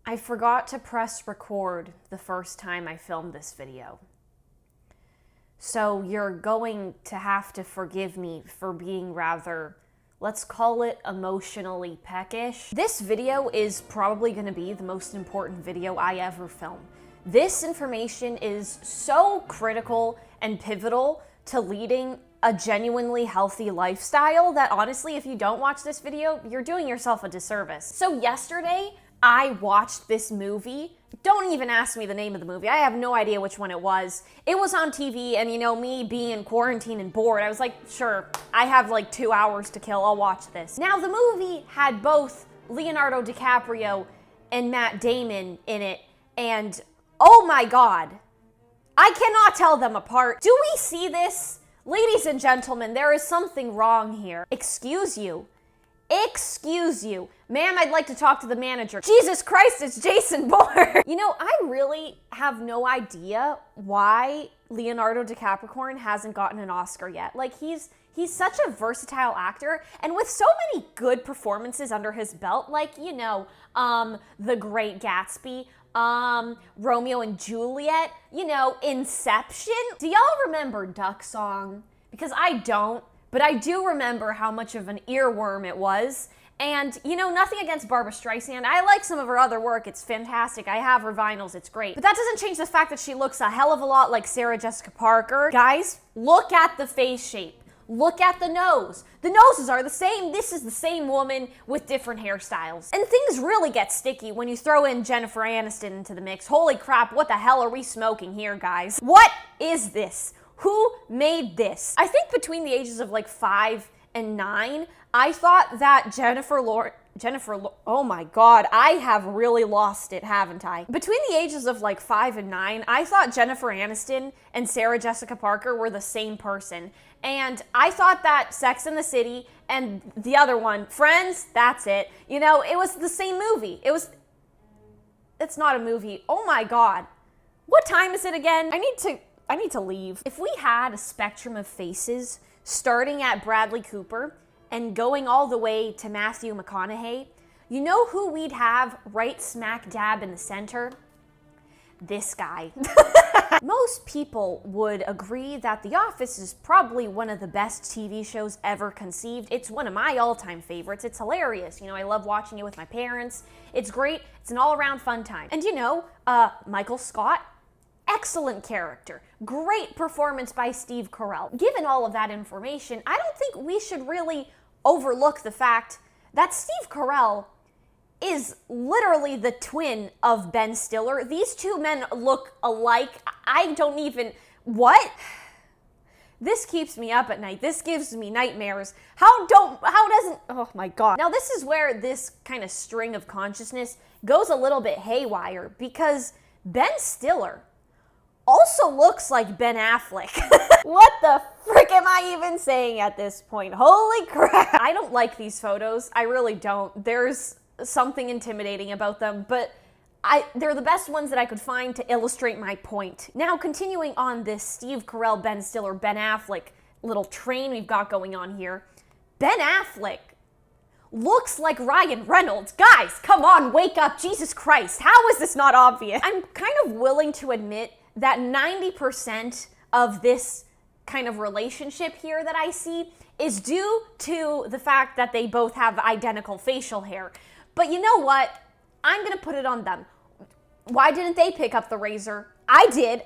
I forgot to press record the first time I filmed this video. So you're going to have to forgive me for being rather, let's call it emotionally peckish. This video is probably gonna be the most important video I ever film. This information is so critical and pivotal to leading a genuinely healthy lifestyle that honestly, if you don't watch this video, you're doing yourself a disservice. So yesterday, I watched this movie. Don't even ask me the name of the movie. I have no idea which one it was. It was on TV, and you know, me being in quarantine and bored, I was like, sure, I have like 2 hours to kill, I'll watch this. Now, the movie had both Leonardo DiCaprio and Matt Damon in it, and oh my God, I cannot tell them apart. Do we see this? Ladies and gentlemen, there is something wrong here. Excuse you. Excuse you. Ma'am, I'd like to talk to the manager. Jesus Christ, it's Jason Bourne. You know, I really have no idea why Leonardo DiCaprio hasn't gotten an Oscar yet. Like, he's such a versatile actor, and with so many good performances under his belt, like, you know, The Great Gatsby, Romeo and Juliet, you know, Inception. Do y'all remember Duck Song? Because I don't. But I do remember how much of an earworm it was. And, you know, nothing against Barbra Streisand. I like some of her other work. It's fantastic. I have her vinyls. It's great. But that doesn't change the fact that she looks a hell of a lot like Sarah Jessica Parker. Guys, look at the face shape. Look at the nose. The noses are the same. This is the same woman with different hairstyles. And things really get sticky when you throw in Jennifer Aniston into the mix. Holy crap, what the hell are we smoking here, guys? What is this? Who made this? I think between the ages of like 5 and 9, I thought that oh my God, I have really lost it, haven't I? Between the ages of like 5 and 9, I thought Jennifer Aniston and Sarah Jessica Parker were the same person. And I thought that Sex and the City and the other one, Friends, that's it. You know, it was the same movie. It's not a movie. Oh my God. What time is it again? I need to leave. If we had a spectrum of faces starting at Bradley Cooper and going all the way to Matthew McConaughey, you know who we'd have right smack dab in the center? This guy. Most people would agree that The Office is probably one of the best TV shows ever conceived. It's one of my all-time favorites. It's hilarious. You know, I love watching it with my parents. It's great. It's an all-around fun time. And you know, Michael Scott, excellent character. Great performance by Steve Carell. Given all of that information, I don't think we should really overlook the fact that Steve Carell is literally the twin of Ben Stiller. These two men look alike. I don't even... What? This keeps me up at night. This gives me nightmares. How doesn't... Oh my God. Now this is where this kind of string of consciousness goes a little bit haywire, because Ben Stiller also looks like Ben Affleck. What the frick am I even saying at this point? Holy crap. I don't like these photos. I really don't. There's something intimidating about them, but they're the best ones that I could find to illustrate my point. Now, continuing on this Steve Carell, Ben Stiller, Ben Affleck little train we've got going on here, Ben Affleck looks like Ryan Reynolds. Guys, come on, wake up. Jesus Christ. How is this not obvious? I'm kind of willing to admit that 90% of this kind of relationship here that I see is due to the fact that they both have identical facial hair. But you know what? I'm gonna put it on them. Why didn't they pick up the razor? I did.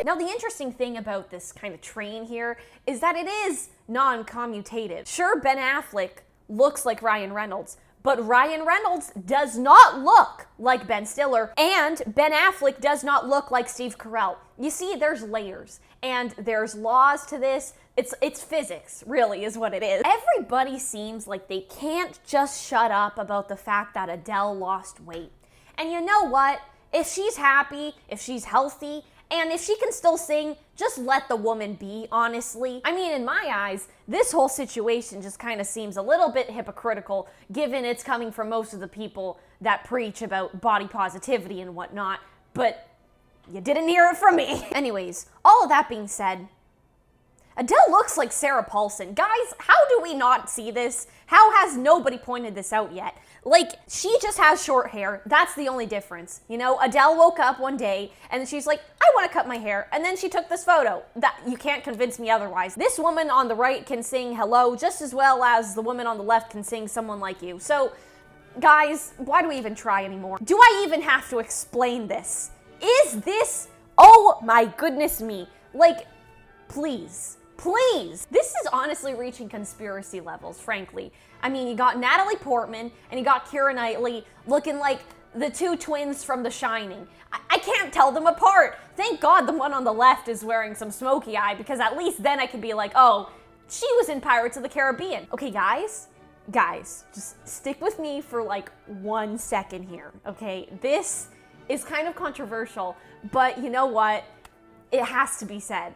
Now, the interesting thing about this kind of train here is that it is non-commutative. Sure, Ben Affleck looks like Ryan Reynolds, but Ryan Reynolds does not look like Ben Stiller, and Ben Affleck does not look like Steve Carell. You see, there's layers, and there's laws to this. It's physics, really, is what it is. Everybody seems like they can't just shut up about the fact that Adele lost weight. And you know what? If she's happy, if she's healthy, and if she can still sing, just let the woman be, honestly. I mean, in my eyes, this whole situation just kind of seems a little bit hypocritical, given it's coming from most of the people that preach about body positivity and whatnot, but you didn't hear it from me. Anyways, all of that being said, Adele looks like Sarah Paulson. Guys, how do we not see this? How has nobody pointed this out yet? Like, she just has short hair. That's the only difference. You know, Adele woke up one day and she's like, I want to cut my hair. And then she took this photo. That you can't convince me otherwise. This woman on the right can sing Hello just as well as the woman on the left can sing Someone Like You. So, guys, why do we even try anymore? Do I even have to explain this? Is this, oh my goodness me. Like, please. Please. This is honestly reaching conspiracy levels, frankly. I mean, you got Natalie Portman and you got Keira Knightley looking like the two twins from The Shining. I can't tell them apart. Thank God the one on the left is wearing some smoky eye, because at least then I can be like, oh, she was in Pirates of the Caribbean. Okay, guys, just stick with me for like 1 second here, okay? This is kind of controversial, but you know what? It has to be said.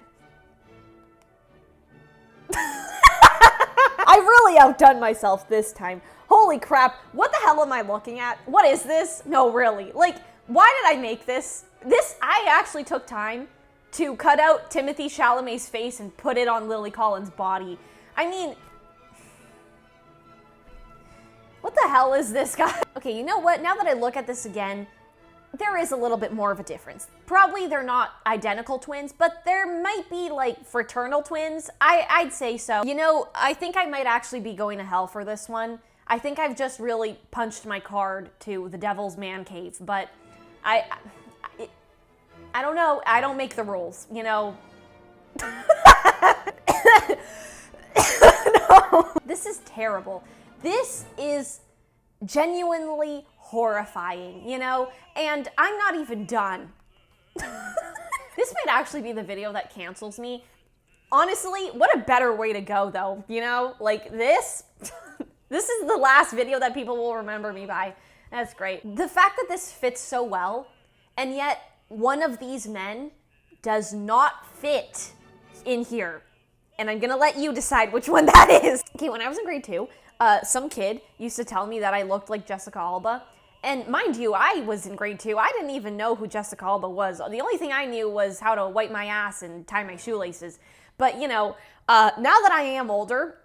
I really outdone myself this time. Holy crap, what the hell am I looking at? What is this? No, really. Like, why did I make this? I actually took time to cut out Timothée Chalamet's face and put it on Lily Collins' body. I mean, what the hell is this guy? Okay, you know what? Now that I look at this again, there is a little bit more of a difference. Probably they're not identical twins, but there might be like fraternal twins. I'd say so. You know, I think I might actually be going to hell for this one. I think I've just really punched my card to the devil's man cave, but I don't know. I don't make the rules, you know. No. This is terrible. This is genuinely horrifying, you know? And I'm not even done. This might actually be the video that cancels me. Honestly, what a better way to go, though, you know? Like, this is the last video that people will remember me by. That's great. The fact that this fits so well, and yet one of these men does not fit in here. And I'm gonna let you decide which one that is. Okay, when I was in grade 2, some kid used to tell me that I looked like Jessica Alba. And mind you, I was in grade 2. I didn't even know who Jessica Alba was. The only thing I knew was how to wipe my ass and tie my shoelaces. But, you know, now that I am older,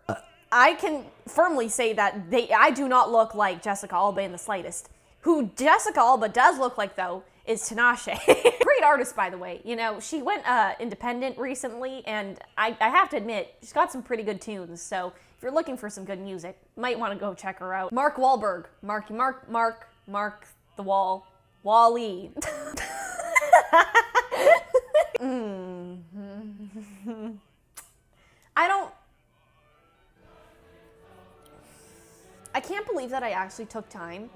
I can firmly say that I do not look like Jessica Alba in the slightest. Who Jessica Alba does look like, though, is Tinashe. Great artist, by the way. You know, she went independent recently, and I have to admit, she's got some pretty good tunes. So if you're looking for some good music, might want to go check her out. Mark Wahlberg. Mark the Wall. Wally. I can't believe that I actually took time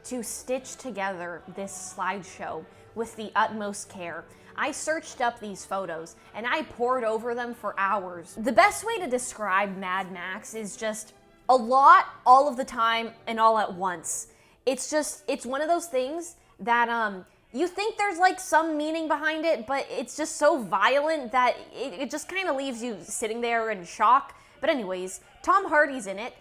to stitch together this slideshow with the utmost care. I searched up these photos and I pored over them for hours. The best way to describe Mad Max is just a lot, all of the time, and all at once. It's one of those things that you think there's like some meaning behind it, but it's just so violent that it just kind of leaves you sitting there in shock. But anyways, Tom Hardy's in it.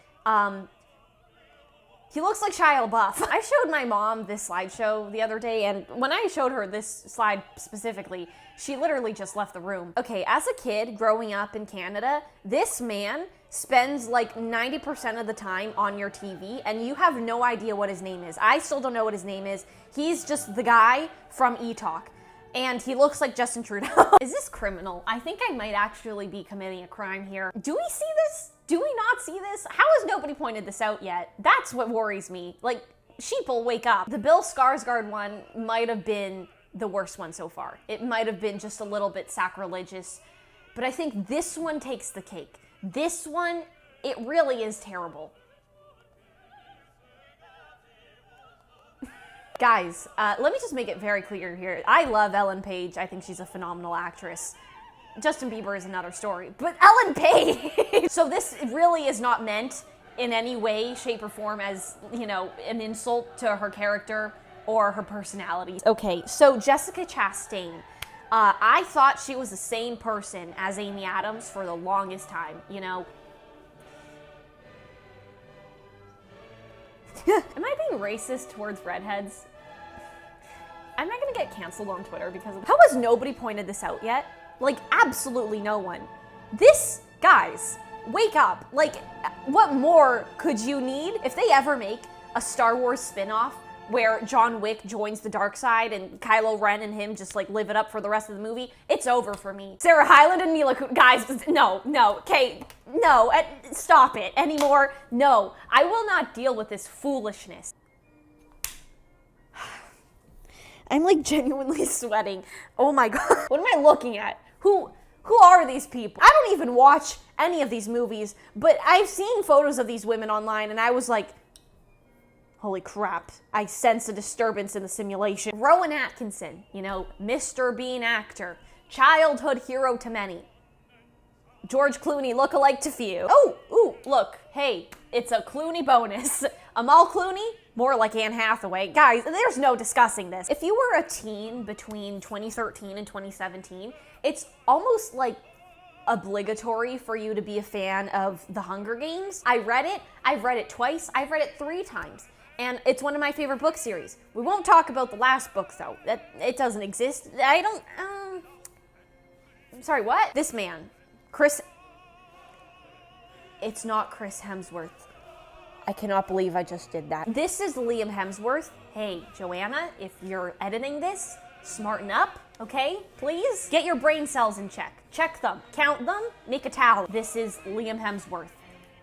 He looks like Shia LaBeouf. I showed my mom this slideshow the other day, and when I showed her this slide specifically, she literally just left the room. Okay, as a kid growing up in Canada, this man spends like 90% of the time on your TV, and you have no idea what his name is. I still don't know what his name is. He's just the guy from E-Talk, and he looks like Justin Trudeau. Is this criminal? I think I might actually be committing a crime here. Do we see this? Do we not see this? How has nobody pointed this out yet? That's what worries me. Like, sheeple, wake up. The Bill Skarsgård one might have been the worst one so far. It might have been just a little bit sacrilegious, but I think this one takes the cake. This one, it really is terrible. Guys, let me just make it very clear here. I love Ellen Page. I think she's a phenomenal actress. Justin Bieber is another story, but Ellen Page! So this really is not meant in any way, shape, or form as, you know, an insult to her character or her personality. Okay, so Jessica Chastain. I thought she was the same person as Amy Adams for the longest time, you know. Am I being racist towards redheads? Am I gonna get canceled on Twitter because of... How has nobody pointed this out yet? Like, absolutely no one. This, guys, wake up. Like, what more could you need? If they ever make a Star Wars spin-off where John Wick joins the dark side and Kylo Ren and him just like live it up for the rest of the movie, it's over for me. Sarah Hyland and Mila Kunis, guys, no, okay, no, stop it anymore. No, I will not deal with this foolishness. I'm like genuinely sweating. Oh my God. What am I looking at? Who are these people? I don't even watch any of these movies, but I've seen photos of these women online and I was like, holy crap, I sense a disturbance in the simulation. Rowan Atkinson, you know, Mr. Bean actor, childhood hero to many. George Clooney lookalike to few. Oh, ooh, look, hey, it's a Clooney bonus. Amal Clooney, more like Anne Hathaway. Guys, there's no discussing this. If you were a teen between 2013 and 2017, it's almost like obligatory for you to be a fan of The Hunger Games. I've read it twice, I've read it 3 times. And it's one of my favorite book series. We won't talk about the last book though. It doesn't exist. I'm sorry, what? This man, Chris, it's not Chris Hemsworth. I cannot believe I just did that. This is Liam Hemsworth. Hey, Joanna, if you're editing this, smarten up, okay? Please? Get your brain cells in check. Check them, count them, make a tally. This is Liam Hemsworth.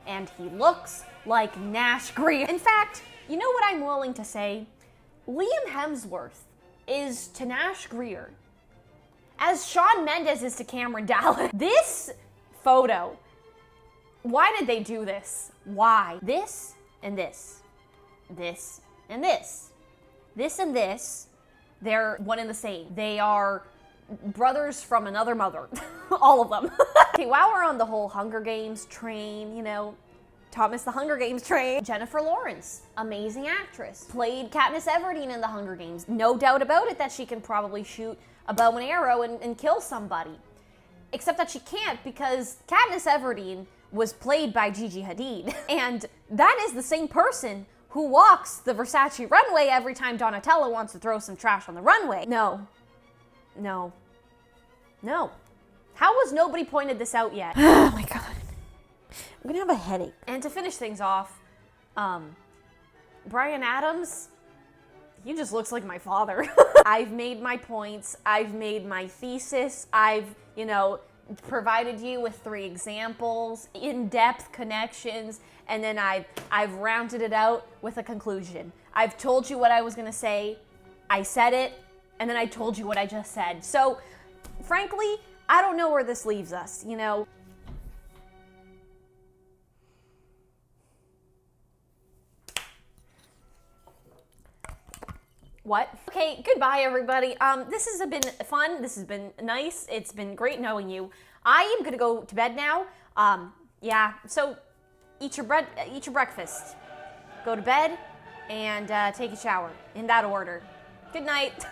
And he looks like Nash Grier. In fact, you know what I'm willing to say? Liam Hemsworth is to Nash Grier as Shawn Mendes is to Cameron Dallas. This photo, why did they do this? Why? This and this. This and this. This and this. They're one and the same. They are brothers from another mother. All of them. Okay, while we're on the whole Hunger Games train, you know, Thomas the Hunger Games train. Jennifer Lawrence, amazing actress. Played Katniss Everdeen in the Hunger Games. No doubt about it that she can probably shoot a bow and arrow and kill somebody. Except that she can't because Katniss Everdeen was played by Gigi Hadid. And that is the same person who walks the Versace runway every time Donatello wants to throw some trash on the runway. No. How has nobody pointed this out yet? Oh my God. I'm gonna have a headache. And to finish things off, Bryan Adams, he just looks like my father. I've made my points, I've made my thesis, I've, you know, provided you with 3 examples, in-depth connections, and then I've rounded it out with a conclusion. I've told you what I was gonna say, I said it, and then I told you what I just said. So, frankly, I don't know where this leaves us, you know? What? Okay, goodbye everybody. This has been fun, this has been nice, it's been great knowing you. I am gonna go to bed now. Yeah, so eat your breakfast. Go to bed and take a shower, in that order. Good night.